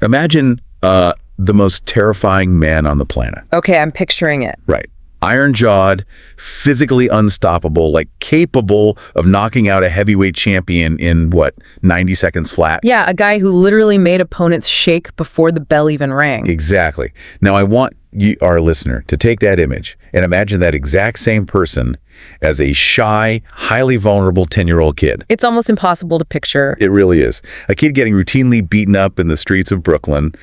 Imagine the most terrifying man on the planet. Okay, I'm picturing it. Right. Iron-jawed, physically unstoppable, like capable of knocking out a heavyweight champion in, 90 seconds flat? Yeah, a guy who literally made opponents shake before the bell even rang. Exactly. Now, I want you, our listener, to take that image and imagine that exact same person as a shy, highly vulnerable 10-year-old kid. It's almost impossible to picture. It really is. A kid getting routinely beaten up in the streets of Brooklyn,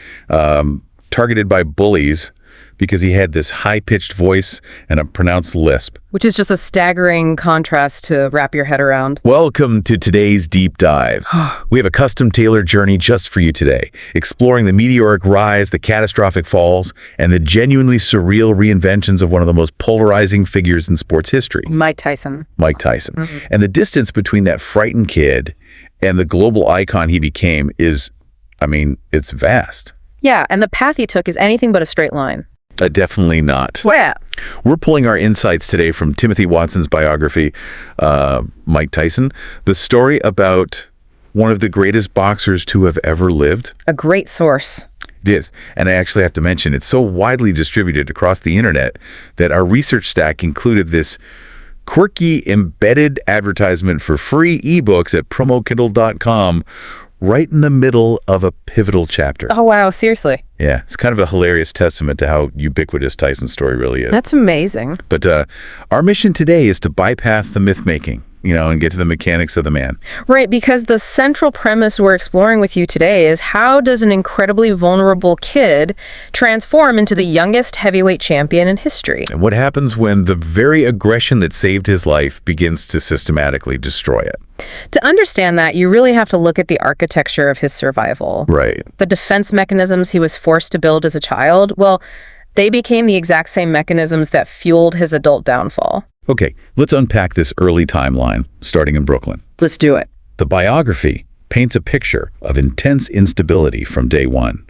targeted by bullies because he had this high-pitched voice and a pronounced lisp. Which is just a staggering contrast to wrap your head around. Welcome to today's deep dive. We have a custom-tailored journey just for you today, exploring the meteoric rise, the catastrophic falls, and the genuinely surreal reinventions of one of the most polarizing figures in sports history. Mike Tyson. Mike Tyson. And the distance between that frightened kid and the global icon he became is, it's vast. Yeah, and the path he took is anything but a straight line. Definitely not. Where? We're pulling our insights today from Timothy Watson's biography, Mike Tyson, the story about one of the greatest boxers to have ever lived. A great source. It is. And I actually have to mention, it's so widely distributed across the internet that our research stack included this quirky embedded advertisement for free ebooks at promokindle.com right in the middle of a pivotal chapter. Oh, wow. Seriously? Yeah, it's kind of a hilarious testament to how ubiquitous Tyson's story really is. That's amazing. But our mission today is to bypass the myth-making, and get to the mechanics of the man. Right, because the central premise we're exploring with you today is how does an incredibly vulnerable kid transform into the youngest heavyweight champion in history? And what happens when the very aggression that saved his life begins to systematically destroy it? To understand that, you really have to look at the architecture of his survival. Right. The defense mechanisms he was forced to build as a child, well, they became the exact same mechanisms that fueled his adult downfall. Okay, let's unpack this early timeline, starting in Brooklyn. Let's do it. The biography paints a picture of intense instability from day one.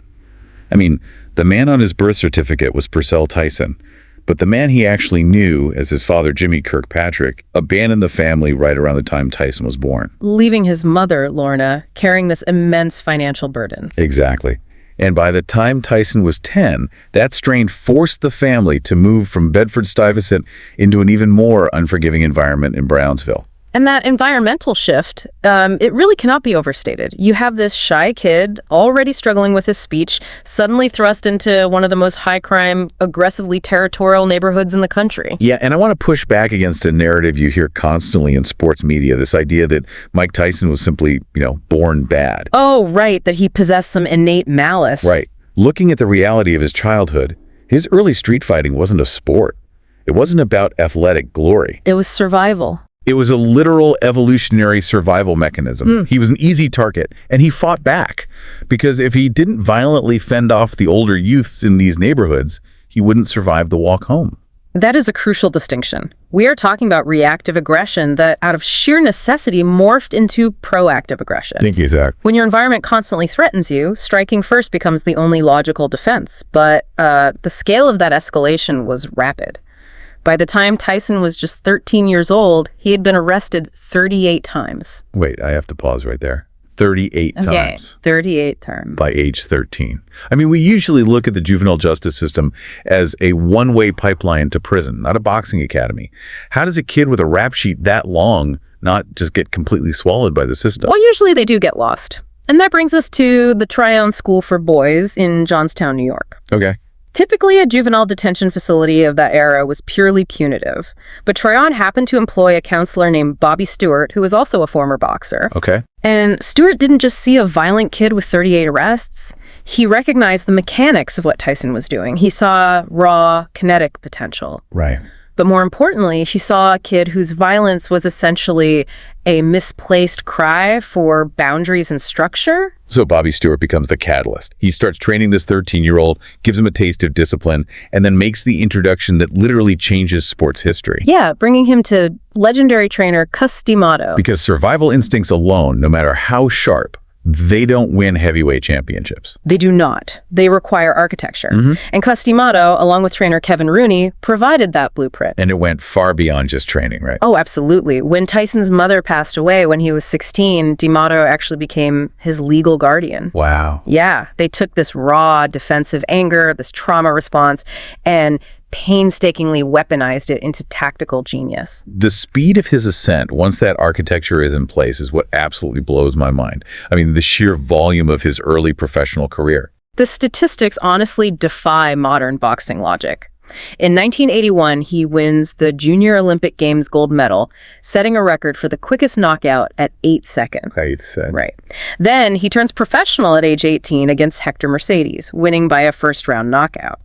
The man on his birth certificate was Purcell Tyson, but the man he actually knew as his father, Jimmy Kirkpatrick, abandoned the family right around the time Tyson was born. Leaving his mother, Lorna, carrying this immense financial burden. Exactly. And by the time Tyson was 10, that strain forced the family to move from Bedford-Stuyvesant into an even more unforgiving environment in Brownsville. And that environmental shift, it really cannot be overstated. You have this shy kid already struggling with his speech, suddenly thrust into one of the most high-crime, aggressively territorial neighborhoods in the country. Yeah, and I want to push back against a narrative you hear constantly in sports media, this idea that Mike Tyson was simply, born bad. Oh, right, that he possessed some innate malice. Right. Looking at the reality of his childhood, his early street fighting wasn't a sport. It wasn't about athletic glory. It was survival. It was a literal evolutionary survival mechanism. He was an easy target, and he fought back. Because if he didn't violently fend off the older youths in these neighborhoods, he wouldn't survive the walk home. That is a crucial distinction. We are talking about reactive aggression that, out of sheer necessity, morphed into proactive aggression. Thank you, Zach. When your environment constantly threatens you, striking first becomes the only logical defense. But the scale of that escalation was rapid. By the time Tyson was just 13 years old, he had been arrested 38 times. Wait, I have to pause right there. 38 times. 38 times. By age 13. We usually look at the juvenile justice system as a one-way pipeline to prison, not a boxing academy. How does a kid with a rap sheet that long not just get completely swallowed by the system? Well, usually they do get lost. And that brings us to the Tryon School for Boys in Johnstown, New York. Okay. Typically, a juvenile detention facility of that era was purely punitive, but Tryon happened to employ a counselor named Bobby Stewart, who was also a former boxer. Okay. And Stewart didn't just see a violent kid with 38 arrests. He recognized the mechanics of what Tyson was doing. He saw raw, kinetic potential. Right. But more importantly, he saw a kid whose violence was essentially a misplaced cry for boundaries and structure. So Bobby Stewart becomes the catalyst. He starts training this 13-year-old, gives him a taste of discipline, and then makes the introduction that literally changes sports history. Yeah, bringing him to legendary trainer Cus D'Amato. Because survival instincts alone, no matter how sharp, they don't win heavyweight championships. They do not. They require architecture. And Customato, along with trainer Kevin Rooney, provided that blueprint. And it went far beyond just training, right? Oh, absolutely. When Tyson's mother passed away when he was 16, D'Amato actually became his legal guardian. Wow. Yeah, they took this raw defensive anger, this trauma response, and painstakingly weaponized it into tactical genius. The speed of his ascent, once that architecture is in place, is what absolutely blows my mind. I mean, the sheer volume of his early professional career. The statistics honestly defy modern boxing logic. In 1981, he wins the Junior Olympic Games gold medal, setting a record for the quickest knockout at 8 seconds. 8 seconds. Right. Then he turns professional at age 18 against Hector Mercedes, winning by a first-round knockout.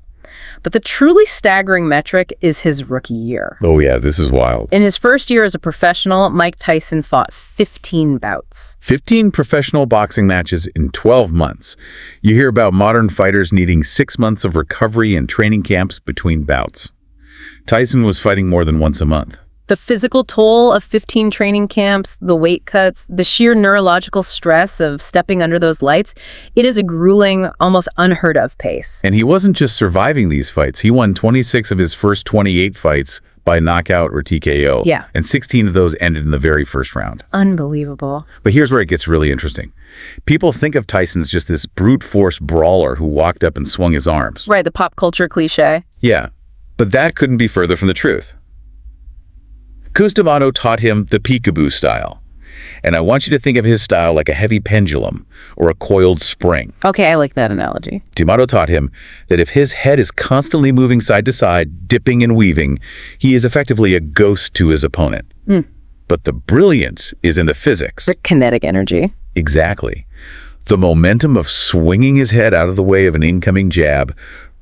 But the truly staggering metric is his rookie year. Oh yeah, this is wild. In his first year as a professional, Mike Tyson fought 15 bouts. 15 professional boxing matches in 12 months. You hear about modern fighters needing 6 months of recovery and training camps between bouts. Tyson was fighting more than once a month. The physical toll of 15 training camps, the weight cuts, the sheer neurological stress of stepping under those lights, it is a grueling, almost unheard of pace. And he wasn't just surviving these fights. He won 26 of his first 28 fights by knockout or TKO. Yeah. And 16 of those ended in the very first round. Unbelievable. But here's where it gets really interesting. People think of Tyson as just this brute force brawler who walked up and swung his arms. Right, the pop culture cliche. Yeah, but that couldn't be further from the truth. Customato taught him the peekaboo style. And I want you to think of his style like a heavy pendulum or a coiled spring. Okay, I like that analogy. D'Amato taught him that if his head is constantly moving side to side, dipping and weaving, he is effectively a ghost to his opponent. But the brilliance is in the physics. The kinetic energy. Exactly. The momentum of swinging his head out of the way of an incoming jab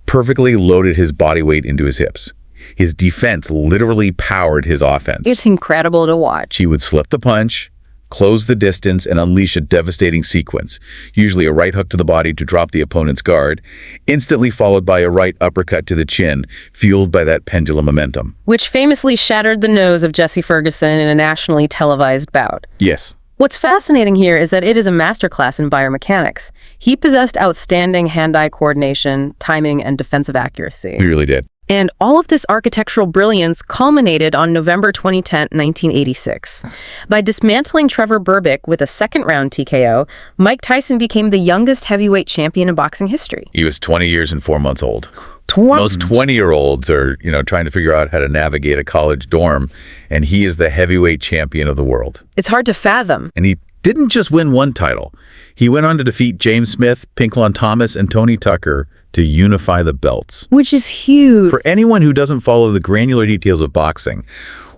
perfectly loaded his body weight into his hips. His defense literally powered his offense. It's incredible to watch. He would slip the punch, close the distance, and unleash a devastating sequence, usually a right hook to the body to drop the opponent's guard, instantly followed by a right uppercut to the chin, fueled by that pendulum momentum. Which famously shattered the nose of Jesse Ferguson in a nationally televised bout. Yes. What's fascinating here is that it is a masterclass in biomechanics. He possessed outstanding hand-eye coordination, timing, and defensive accuracy. He really did. And all of this architectural brilliance culminated on November 2010, 1986. By dismantling Trevor Berbick with a second-round TKO, Mike Tyson became the youngest heavyweight champion in boxing history. He was 20 years and 4 months old. Most 20-year-olds are, trying to figure out how to navigate a college dorm, and he is the heavyweight champion of the world. It's hard to fathom. And he didn't just win one title. He went on to defeat James Smith, Pinklon Thomas, and Tony Tucker to unify the belts. Which is huge. For anyone who doesn't follow the granular details of boxing,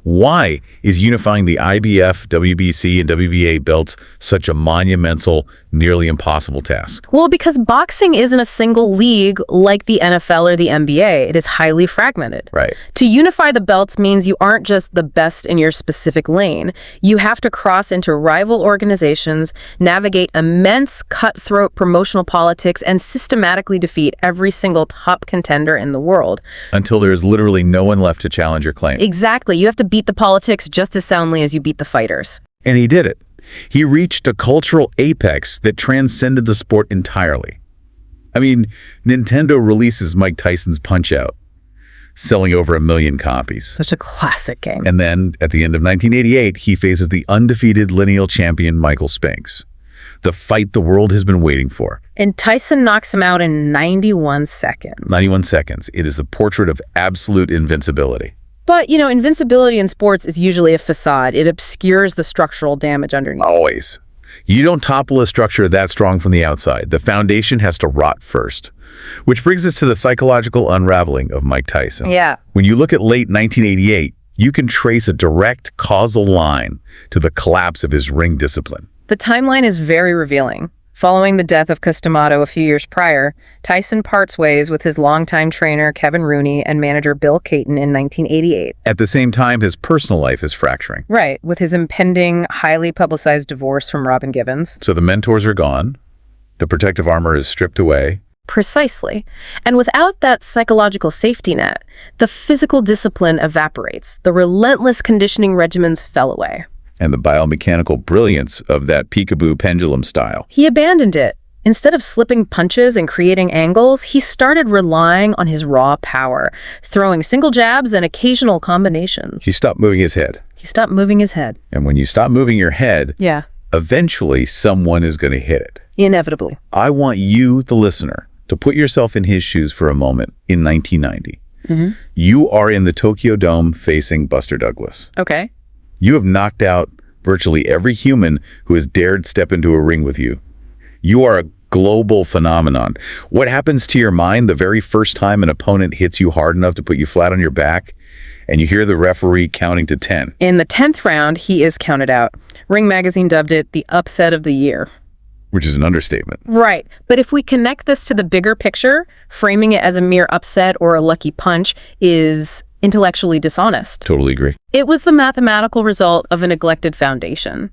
why is unifying the IBF, WBC, and WBA belts such a monumental, nearly impossible task? Well, because boxing isn't a single league like the NFL or the NBA. It is highly fragmented. Right. To unify the belts means you aren't just the best in your specific lane. You have to cross into rival organizations, navigate immense cutthroat promotional politics, and systematically defeat every single top contender in the world. Until there's literally no one left to challenge your claim. Exactly. You have to beat the politics just as soundly as you beat the fighters. And he did it. He reached a cultural apex that transcended the sport entirely. I mean, Nintendo releases Mike Tyson's Punch-Out, selling over 1 million copies. Such a classic game. And then, at the end of 1988, he faces the undefeated lineal champion Michael Spinks. The fight the world has been waiting for. And Tyson knocks him out in 91 seconds. 91 seconds. It is the portrait of absolute invincibility. But, invincibility in sports is usually a facade. It obscures the structural damage underneath. Always. You don't topple a structure that strong from the outside. The foundation has to rot first. Which brings us to the psychological unraveling of Mike Tyson. Yeah. When you look at late 1988, you can trace a direct causal line to the collapse of his ring discipline. The timeline is very revealing. Following the death of Customato a few years prior, Tyson parts ways with his longtime trainer Kevin Rooney and manager Bill Caton in 1988. At the same time, his personal life is fracturing. Right, with his impending, highly publicized divorce from Robin Givens. So the mentors are gone. The protective armor is stripped away. Precisely. And without that psychological safety net, the physical discipline evaporates. The relentless conditioning regimens fell away. And the biomechanical brilliance of that peekaboo pendulum style. He abandoned it. Instead of slipping punches and creating angles, he started relying on his raw power, throwing single jabs and occasional combinations. He stopped moving his head. He stopped moving his head. And when you stop moving your head, Yeah. eventually someone is going to hit it. Inevitably. I want you, the listener, to put yourself in his shoes for a moment in 1990. You are in the Tokyo Dome facing Buster Douglas. Okay. You have knocked out virtually every human who has dared step into a ring with you. You are a global phenomenon. What happens to your mind the very first time an opponent hits you hard enough to put you flat on your back and you hear the referee counting to 10? In the 10th round, he is counted out. Ring Magazine dubbed it the upset of the year. Which is an understatement. Right. But if we connect this to the bigger picture, framing it as a mere upset or a lucky punch is intellectually dishonest. Totally agree. It was the mathematical result of a neglected foundation.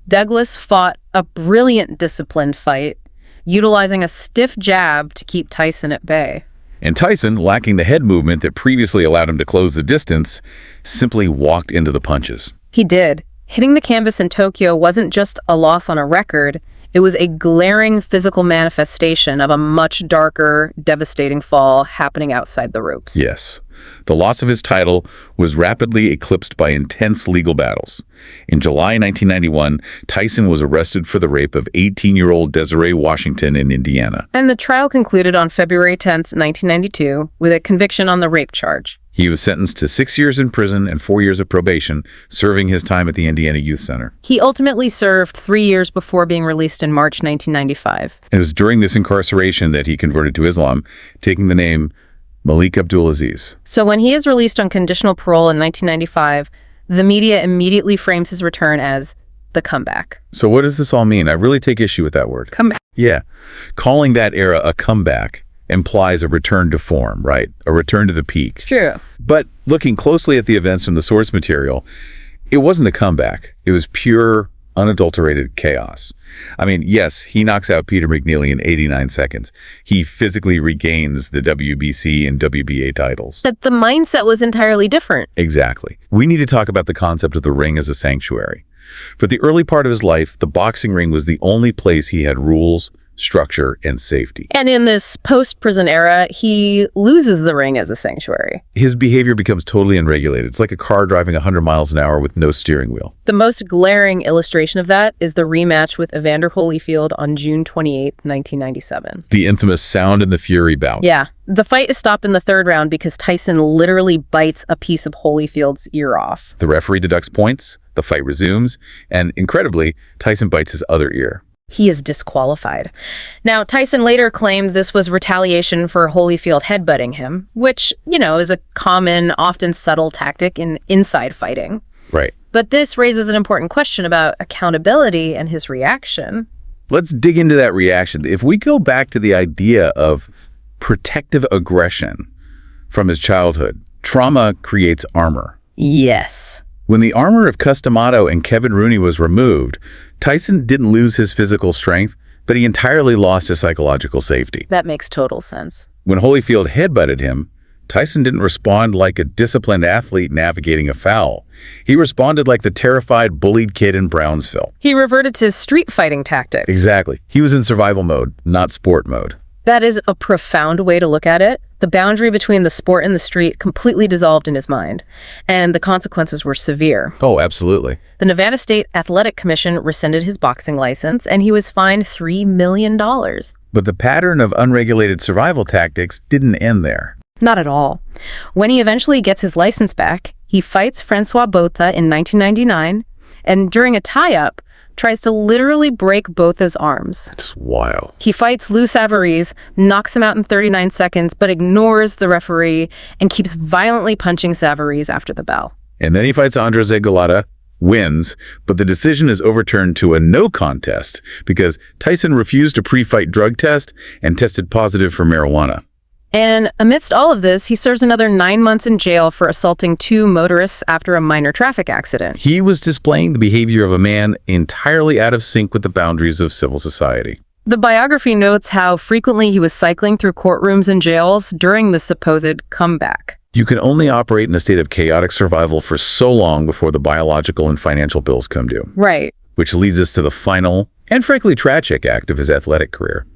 Douglas fought a brilliant disciplined fight, utilizing a stiff jab to keep Tyson at bay. And Tyson, lacking the head movement that previously allowed him to close the distance, simply walked into the punches. He did. Hitting the canvas in Tokyo wasn't just a loss on a record. It was a glaring physical manifestation of a much darker, devastating fall happening outside the ropes. Yes. The loss of his title was rapidly eclipsed by intense legal battles. In July 1991, Tyson was arrested for the rape of 18-year-old Desiree Washington in Indiana. And the trial concluded on February 10th, 1992, with a conviction on the rape charge. He was sentenced to 6 years in prison and 4 years of probation, serving his time at the Indiana Youth Center. He ultimately served 3 years before being released in March 1995. It was during this incarceration that he converted to Islam, taking the name Malik Abdulaziz. So when he is released on conditional parole in 1995, the media immediately frames his return as the comeback. So what does this all mean? I really take issue with that word. Comeback. Yeah. Calling that era a comeback implies a return to form, right? A return to the peak. True. But looking closely at the events from the source material, it wasn't a comeback. It was pure, unadulterated chaos. I mean, yes, he knocks out Peter McNeely in 89 seconds. He physically regains the WBC and WBA titles. That the mindset was entirely different. Exactly. We need to talk about the concept of the ring as a sanctuary. For the early part of his life, the boxing ring was the only place he had rules, structure, and safety. And in this post-prison era, he loses the ring as a sanctuary. His behavior becomes totally unregulated. It's like a car driving 100 miles an hour with no steering wheel. The most glaring illustration of that is the rematch with Evander Holyfield on June 28, 1997. The infamous Sound and the Fury bout. Yeah. The fight is stopped in the 3rd round because Tyson literally bites a piece of Holyfield's ear off. The referee deducts points, the fight resumes, and incredibly, Tyson bites his other ear. He is disqualified. Now, Tyson later claimed this was retaliation for Holyfield headbutting him, which, is a common, often subtle tactic in inside fighting. Right. But this raises an important question about accountability and his reaction. Let's dig into that reaction. If we go back to the idea of protective aggression from his childhood, trauma creates armor. Yes. When the armor of Cus D'Amato and Kevin Rooney was removed, Tyson didn't lose his physical strength, but he entirely lost his psychological safety. That makes total sense. When Holyfield headbutted him, Tyson didn't respond like a disciplined athlete navigating a foul. He responded like the terrified, bullied kid in Brownsville. He reverted to street fighting tactics. Exactly. He was in survival mode, not sport mode. That is a profound way to look at it. The boundary between the sport and the street completely dissolved in his mind, and the consequences were severe. Oh, absolutely. The Nevada State Athletic Commission rescinded his boxing license, and he was fined $3 million. But the pattern of unregulated survival tactics didn't end there. Not at all. When he eventually gets his license back, he fights Francois Botha in 1999, and during a tie-up, tries to literally break Botha's arms. It's wild. He fights Lou Savarese, knocks him out in 39 seconds, but ignores the referee and keeps violently punching Savarese after the bell. And then he fights Andres Golota, wins, but the decision is overturned to a no contest because Tyson refused a pre-fight drug test and tested positive for marijuana. And amidst all of this, he serves another 9 months in jail for assaulting 2 motorists after a minor traffic accident. He was displaying the behavior of a man entirely out of sync with the boundaries of civil society. The biography notes how frequently he was cycling through courtrooms and jails during the supposed comeback. You can only operate in a state of chaotic survival for so long before the biological and financial bills come due. Right. Which leads us to the final, and frankly tragic, act of his athletic career.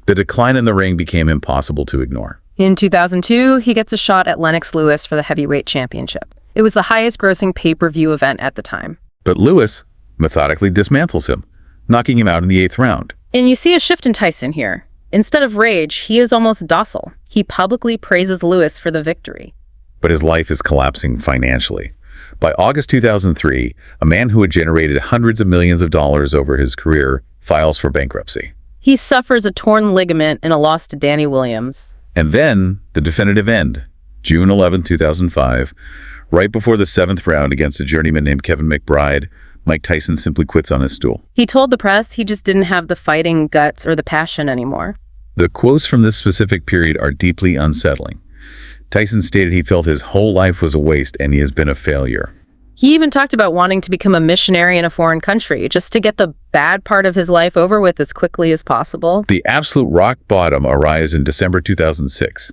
The decline in the ring became impossible to ignore. In 2002, he gets a shot at Lennox Lewis for the heavyweight championship. It was the highest-grossing pay-per-view event at the time. But Lewis methodically dismantles him, knocking him out in the 8th round. And you see a shift in Tyson here. Instead of rage, he is almost docile. He publicly praises Lewis for the victory. But his life is collapsing financially. By August 2003, a man who had generated hundreds of millions of dollars over his career files for bankruptcy. He suffers a torn ligament and a loss to Danny Williams. And then the definitive end, June 11, 2005, right before the 7th round against a journeyman named Kevin McBride, Mike Tyson simply quits on his stool. He told the press he just didn't have the fighting guts or the passion anymore. The quotes from this specific period are deeply unsettling. Tyson stated he felt his whole life was a waste and he has been a failure. He even talked about wanting to become a missionary in a foreign country, just to get the bad part of his life over with as quickly as possible. The absolute rock bottom arrives in December 2006.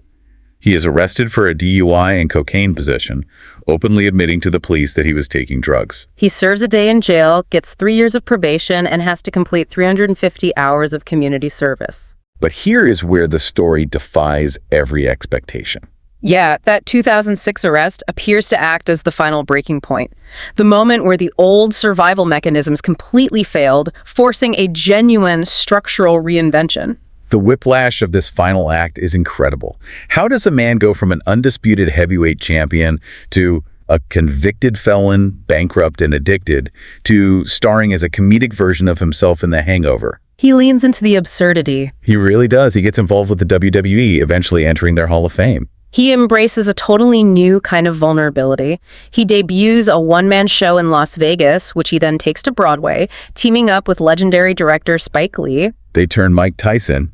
He is arrested for a DUI and cocaine possession, openly admitting to the police that he was taking drugs. He serves a day in jail, gets 3 years of probation, and has to complete 350 hours of community service. But here is where the story defies every expectation. Yeah, that 2006 arrest appears to act as the final breaking point. The moment where the old survival mechanisms completely failed, forcing a genuine structural reinvention. The whiplash of this final act is incredible. How does a man go from an undisputed heavyweight champion to a convicted felon, bankrupt and addicted, to starring as a comedic version of himself in The Hangover? He leans into the absurdity. He really does. He gets involved with the WWE, eventually entering their Hall of Fame. He embraces a totally new kind of vulnerability. He debuts a one-man show in Las Vegas, which he then takes to Broadway, teaming up with legendary director Spike Lee. They turn Mike Tyson,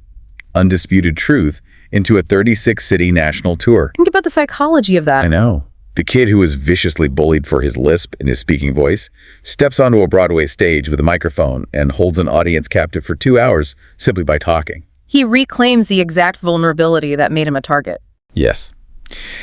Undisputed Truth, into a 36-city national tour. Think about the psychology of that. I know. The kid who was viciously bullied for his lisp and his speaking voice steps onto a Broadway stage with a microphone and holds an audience captive for 2 hours simply by talking. He reclaims the exact vulnerability that made him a target. Yes.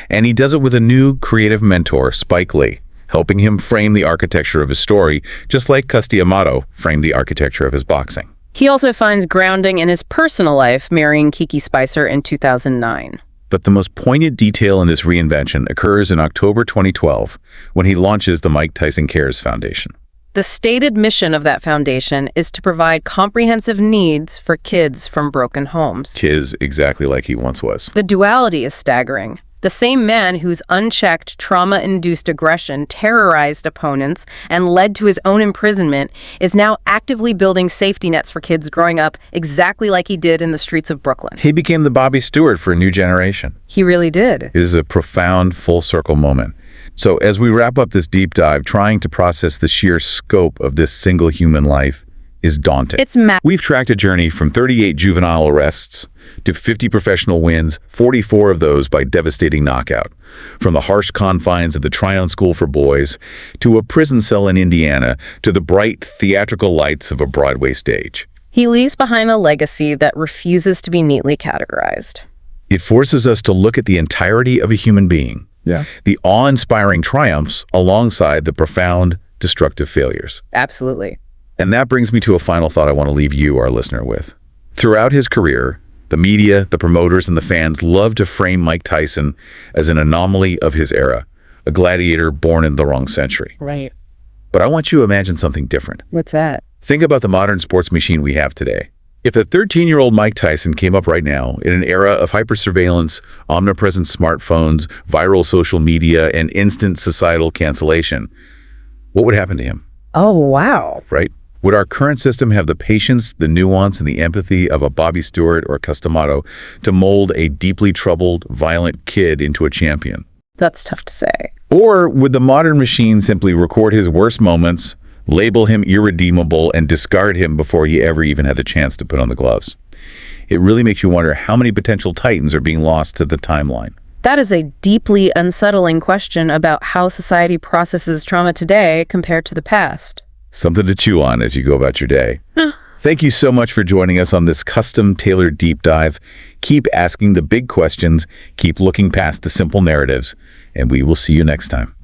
And he does it with a new creative mentor, Spike Lee, helping him frame the architecture of his story, just like Cus D'Amato framed the architecture of his boxing. He also finds grounding in his personal life, marrying Kiki Spicer in 2009. But the most poignant detail in this reinvention occurs in October 2012, when he launches the Mike Tyson Cares Foundation. The stated mission of that foundation is to provide comprehensive needs for kids from broken homes. Kids exactly like he once was. The duality is staggering. The same man whose unchecked, trauma-induced aggression terrorized opponents and led to his own imprisonment is now actively building safety nets for kids growing up exactly like he did in the streets of Brooklyn. He became the Bobby Stewart for a new generation. He really did. It is a profound, full-circle moment. So as we wrap up this deep dive, trying to process the sheer scope of this single human life is daunting. It's mad. We've tracked a journey from 38 juvenile arrests to 50 professional wins, 44 of those by devastating knockout. From the harsh confines of the Tryon School for Boys to a prison cell in Indiana to the bright theatrical lights of a Broadway stage. He leaves behind a legacy that refuses to be neatly categorized. It forces us to look at the entirety of a human being. Yeah. The awe-inspiring triumphs alongside the profound, destructive failures. Absolutely. And that brings me to a final thought I want to leave you, our listener, with. Throughout his career, the media, the promoters, and the fans loved to frame Mike Tyson as an anomaly of his era, a gladiator born in the wrong century. Right. But I want you to imagine something different. What's that? Think about the modern sports machine we have today. If a 13-year-old Mike Tyson came up right now in an era of hyper-surveillance, omnipresent smartphones, viral social media, and instant societal cancellation, what would happen to him? Oh, wow. Right? Would our current system have the patience, the nuance, and the empathy of a Bobby Stewart or a Cus D'Amato to mold a deeply troubled, violent kid into a champion? That's tough to say. Or would the modern machine simply record his worst moments, label him irredeemable, and discard him before he ever even had the chance to put on the gloves? It really makes you wonder how many potential titans are being lost to the timeline. That is a deeply unsettling question about how society processes trauma today compared to the past. Something to chew on as you go about your day. Thank you so much for joining us on this custom-tailored deep dive. Keep asking the big questions, keep looking past the simple narratives, and we will see you next time.